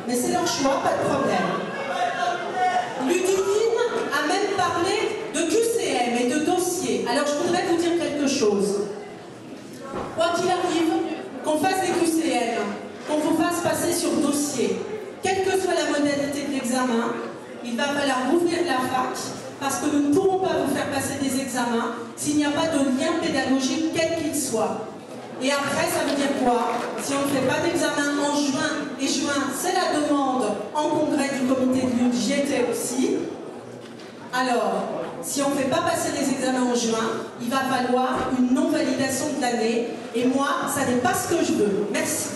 Mais c'est leur choix, pas de problème. Ludivine a même parlé de QCM et de dossier. Alors je voudrais vous dire quelque chose. Quoi qu'il arrive, qu'on fasse des QCM, qu'on vous fasse passer sur dossier, quelle que soit la modalité de l'examen, il va falloir ouvrir la fac parce que nous ne pourrons pas vous faire passer des examens s'il n'y a pas de lien pédagogique quel qu'il soit. Et après, ça veut dire quoi? Si on ne fait pas d'examen en juin, et juin, c'est la demande en congrès du comité de lutte, j'y étais aussi. Alors, si on ne fait pas passer les examens en juin, il va falloir une non-validation de l'année. Et moi, ça n'est pas ce que je veux. Merci.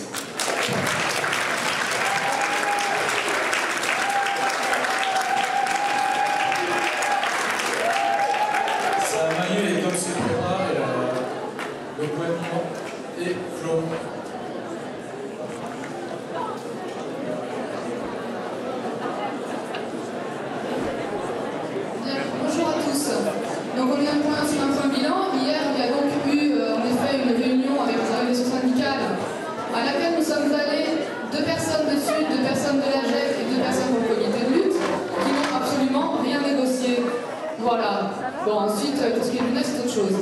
Ça a maillé et comme c'est préparé, le gouvernement est clos. Bonjour à tous. Donc on est sur un point bilan. Hier, il y a donc eu en effet une réunion avec les organisations syndicales à laquelle nous sommes allés 2 personnes de Sud, 2 personnes de la GEF et 2 personnes du comité de lutte qui n'ont absolument rien négocié. Voilà. Bon, ensuite, tout ce qui est lunettes, c'est autre chose.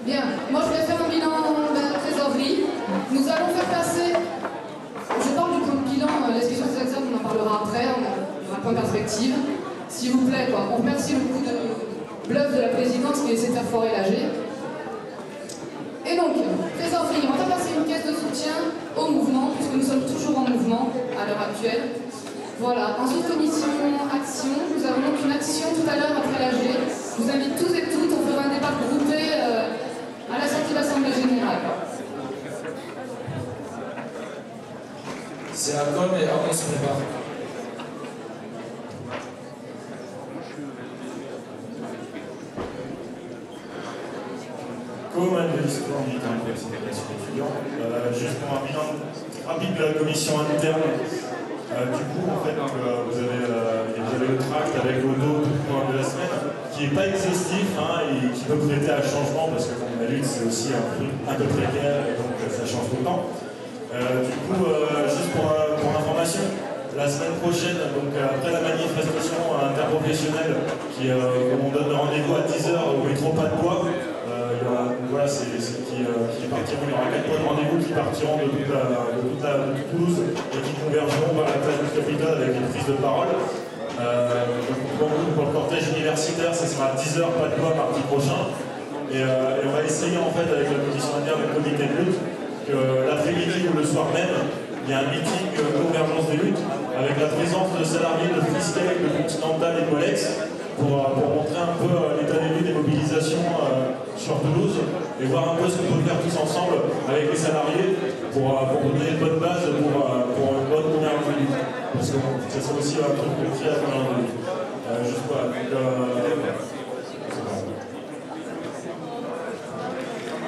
Bien. Moi, je vais faire un bilan de la trésorerie. Nous allons faire passer... Je parle du point de bilan, l'expression des examens, on en parlera après, on a un point de perspective. S'il vous plaît, quoi. On remercie le coup de bluff de la présidente qui essaie de faire foirer l'AG. Et donc, trésorerie, on va passer une caisse de soutien au mouvement, puisque nous sommes toujours en mouvement à l'heure actuelle. Voilà. Ensuite, commission action. Nous avons donc une action tout à l'heure après l'AG. Je vous invite tous et toutes, on fera un débat groupé à la sortie de l'Assemblée Générale. C'est un com et on se prépare. Comme un discours militant de l'action étudiant, juste pour un bilan rapide de la commission interne. Du coup, en fait, vous avez le tract avec vos dos de la semaine, qui n'est pas exhaustif et qui peut prêter à changement, parce que la lutte, c'est aussi un truc un peu précaire, et donc ça change tout le temps. Du coup, juste pour information, la semaine prochaine, donc après la manifestation interprofessionnelle, on donne rendez-vous à 10h au métro Pas de Bois. Voilà, qui partiront. Il y aura 4 points de rendez-vous qui partiront de toute Toulouse et qui convergeront vers la place du Capitole avec une prise de parole. Pour le cortège universitaire, ça sera à 10h, Pas de Bois, mardi prochain. Et on va essayer en fait avec la commission interne et le comité de lutte que l'après-midi ou le soir même, il y a un meeting convergence des luttes avec la présence de salariés de Freestyle, de Continental et de Molex pour montrer un peu l'état des luttes et des mobilisations sur Toulouse et voir un peu ce qu'on peut faire tous ensemble avec les salariés pour donner une bonne base pour une bonne convergence des luttes. Parce que ça sera aussi un truc concret à la convergence des luttes. Juste voilà.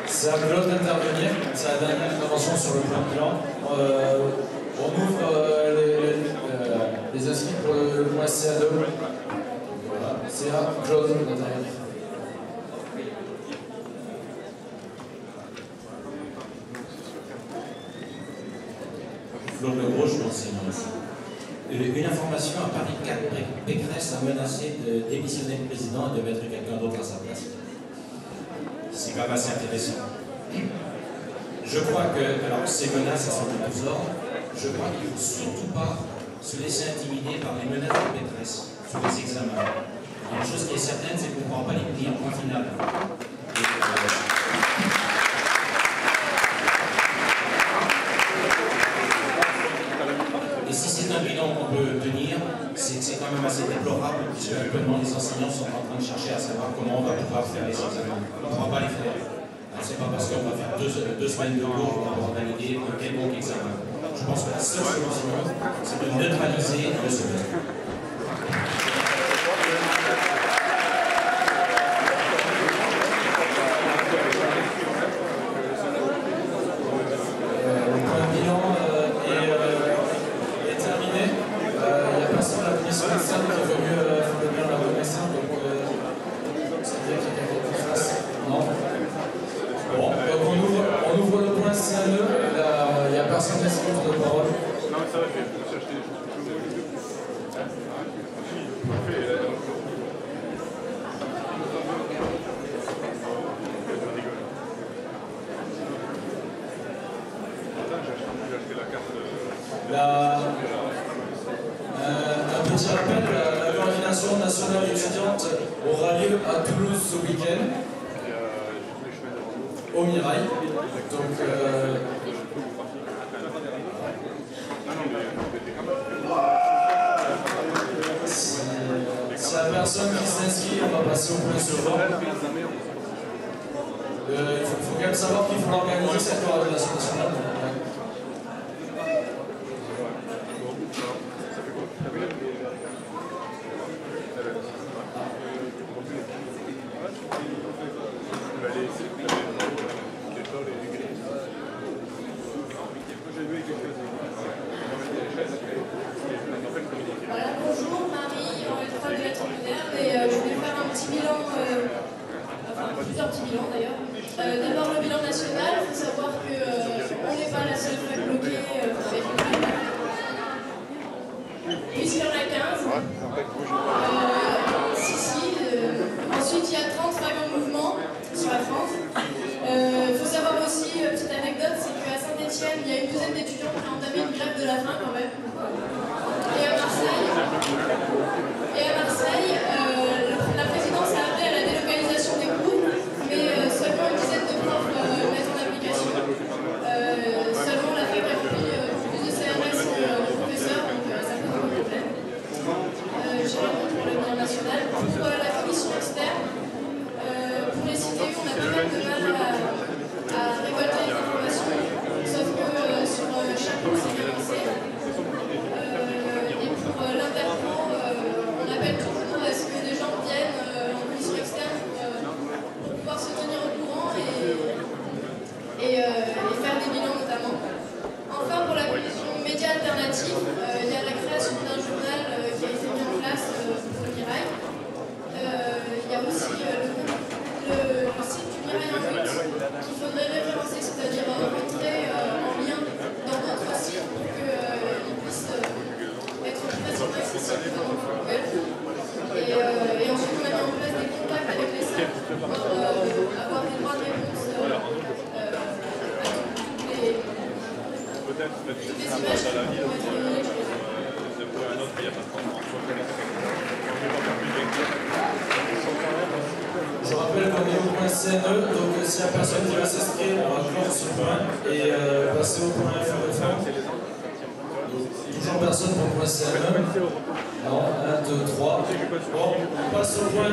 C'est à Claude d'intervenir, c'est la dernière intervention sur le plan de bilan. On ouvre les inscrits pour le point CA2. Voilà, c'est à Claude d'intervenir. Claude Legros, je suis enseignant ici. Une information, à Paris 4, Pécresse a menacé de démissionner le président et de mettre quelqu'un d'autre à sa place. C'est quand même assez intéressant. Je crois que, alors ces menaces, elles sont de tous ordres, je crois qu'il ne faut surtout pas se laisser intimider par les menaces de Pécresse sur les examens. Et une chose qui est certaine, c'est qu'on ne pourra pas les plier en point final. Et si c'est un bilan qu'on peut tenir, c'est que c'est quand même assez déplorable, puisque actuellement les enseignants sont en train de chercher à savoir comment on va pouvoir faire les examens. On ne pourra pas les faire. C'est pas parce qu'on va faire deux semaines de cours qu'on va pouvoir valider un quelconque examen. Je pense que la seule solution, c'est de neutraliser le semestre. Le point de bilan est terminé. Il n'y a personne à la commission externe qui est venu faire le bilan de la commission, donc ça veut dire qu'il y a quelqu'un qui fasse. Non. Bon, donc on ouvre le point CA2. Il n'y a personne qui se pose de parole. Un petit rappel, la coordination nationale étudiante aura lieu à Toulouse ce week-end, au Mirail. Donc, si la personne qui s'inscrit, on va passer au point suivant. Il faut quand même savoir qu'il faut organiser cette coordination nationale. Voilà, bonjour, Marie, en lettres de lettres modernes, et je voulais faire un petit bilan, enfin plusieurs petits bilans d'ailleurs. D'abord le bilan national, il faut savoir qu'on n'est pas la seule fac bloquée avec une fac, puisqu'il y en a 15. Ensuite il y a 30 facs en mouvement sur la France. Il faut savoir aussi, petite anecdote, c'est qu'à Saint-Etienne, il y a une douzaine d'étudiants qui ont entamé une grève de la faim quand même. Et à Marseille, la présidence a appelé à la délocalisation des cours, mais seulement une dizaine de profs mettent en application. Seulement la fac a pris plus de CRS de professeurs, donc ça pose un problème. J'ai répondu pour le bilan national. Pour la commission externe, pour les citer, on a pas mal de mal à récolter les informations, sauf que sur chaque cours c'est bien lancé. L'interpro, on appelle toujours à ce que des gens viennent en commission externe pour pouvoir se tenir au courant et faire des bilans notamment. Enfin, pour la commission médias alternatifs, il y a la création d'un journal qui a été mis en place pour le Mirail. Il y a aussi le site du Mirail en route qu'il faudrait référencer, c'est-à-dire rentrer en lien dans notre site pour qu'il puisse être facilement accessible dans Google. Et ensuite, on a mis en place des contacts avec les sites pour avoir des droits de réponse à toutes les images qui vont être données. Je rappelle qu'on est au point CNE, donc s'il n'y a personne qui va s'inscrire, on va clore ce point et passer au point FRFM. Toujours personne pour le point CNE. Non, 1, 2, 3. Bon, on passe au point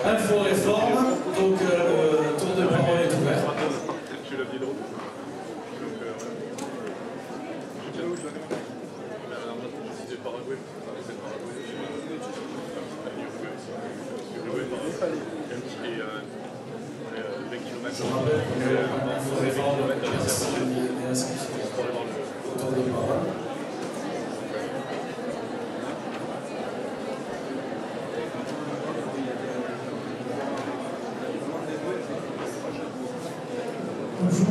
Info-Réforme, donc le tour de parole est ouvert. Je rappelle que Info-Réforme est inscrit sur le tour de parole. Bonjour,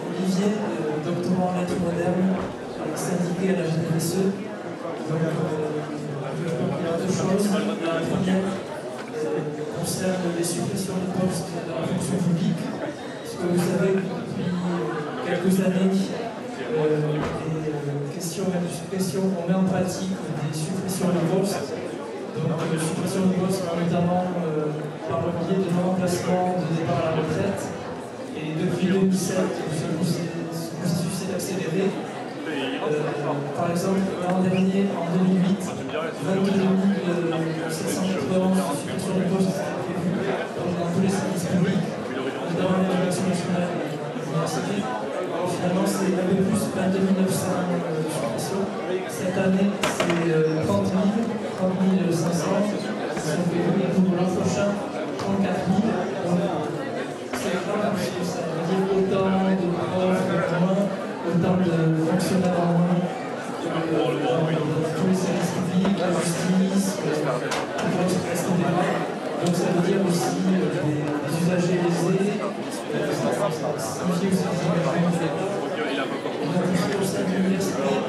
Olivier, doctorant en lettres modernes, syndiqué à la GDSE. Donc, je vais vous dire deux choses. La première concerne les suppressions de postes dans la fonction publique. Parce que vous savez que depuis quelques années, des questions et de suppression, on met en pratique des suppressions de postes. Donc, suppression de postes, notamment par le biais de non-remplacement de départ à la retraite. Et depuis 2007, ce processus s'est accéléré. Par exemple, l'an dernier, en 2008, 22 791 suppressions de postes étaient prévues dans tous les services publics, notamment l'éducation nationale et l'université. Finalement, c'est un peu plus 22 900 suppressions. Cette année, c'est 30 500 qui sont prévues. Et pour l'an prochain, 34 000. C'est grave, ça veut dire autant de profs en moins, autant de fonctionnaires en moins, dans tous les services publics, la justice, etc. Donc ça veut dire aussi des usagers lésés, simplifier aussi les engagements de l'État. On a poussé au sein de l'université